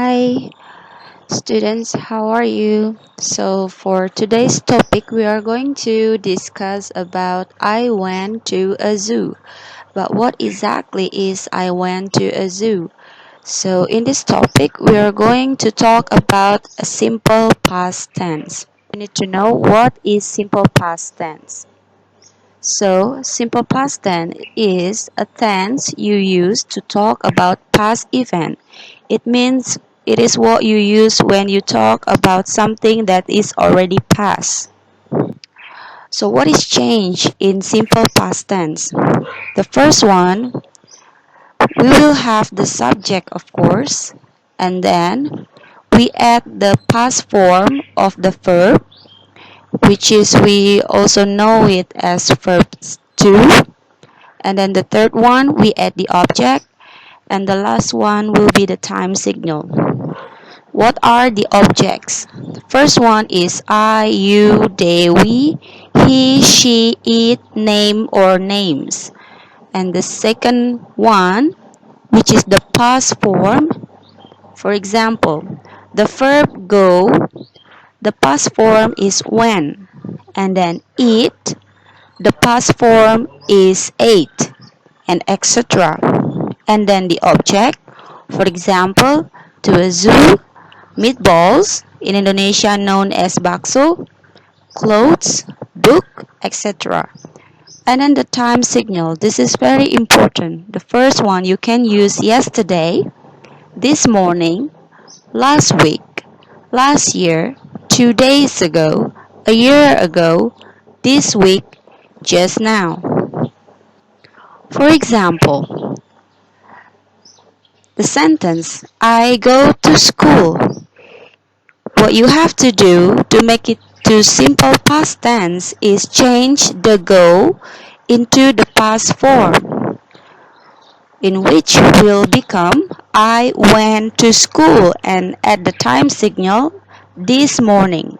Hi, students, how are you? So, for today's topic, we are going to discuss about I went to a zoo. But what exactly is I went to a zoo? So, in this topic, we are going to talk about a simple past tense. We need to know what is simple past tense. So, simple past tense is a tense you use to talk about past event. It means it is what you use when you talk about something that is already past. So, what is changed in simple past tense? The first one, we will have the subject, of course, and then we add the past form of the verb, which is we also know it as verb to. And then the third one, we add the object. And the last one will be the time signal. What are the objects? The first one is I, you, they, we, he, she, it, name or names. And the second one, which is the past form, for example, the verb go, the past form is when. And then eat, the past form is ate, and etc. And then the object, for example, to a zoo, meatballs, in Indonesia known as bakso, clothes, book, etc. And then the time signal, this is very important. The first one you can use yesterday, this morning, last week, last year, 2 days ago, a year ago, this week, just now. For example, the sentence, I go to school. What you have to do to make it to simple past tense is change the go into the past form, in which will become I went to school and at the time signal this morning.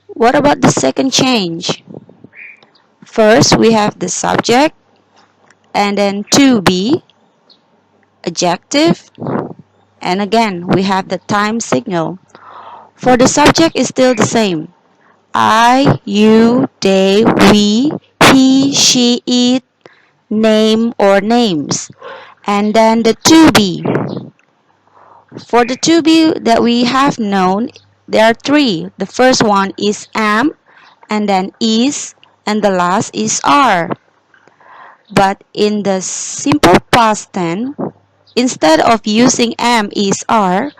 What about the second change? First, we have the subject and then to be, adjective, and again we have the time signal. For the subject is still the same. I, you, they, we, he, she, it, name or names. And then the to be. For the to be that we have known, there are three. The first one is am, and then is, and the last is are. But in the simple past tense, instead of using am, is, are,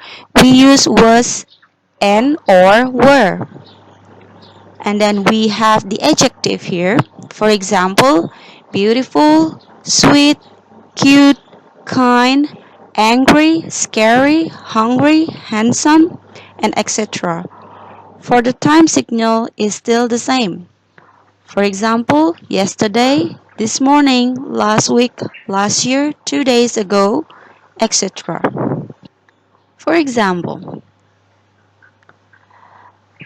we use was, and, or, were. And then we have the adjective here. For example, beautiful, sweet, cute, kind, angry, scary, hungry, handsome, and etc. For the time signal is still the same. For example, yesterday, this morning, last week, last year, 2 days ago, etc. For example,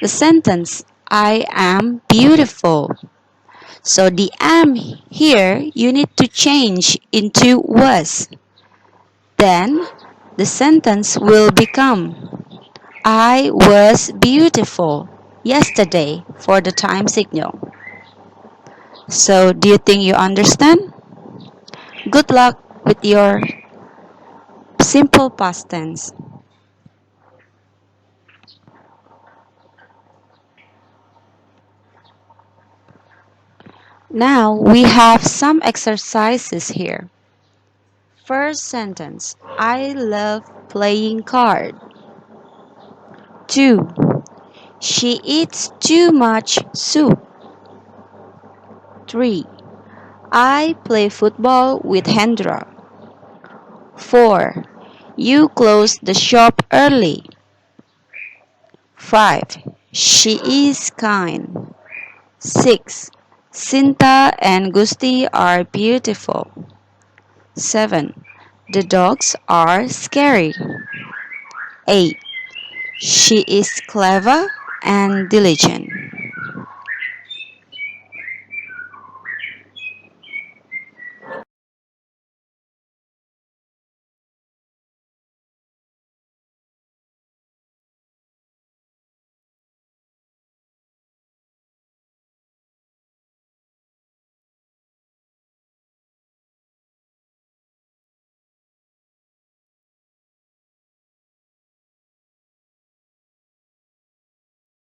the sentence I am beautiful. So the am here you need to change into was. Then the sentence will become I was beautiful yesterday for the time signal. So do you think you understand? Good luck with your simple past tense. Now we have some exercises here. First sentence, I love playing card. 2. She eats too much soup. 3. I play football with Hendra. 4. You close the shop early. 5. She is kind. 6. Sinta and Gusti are beautiful. 7. The dogs are scary. 8. She is clever and diligent.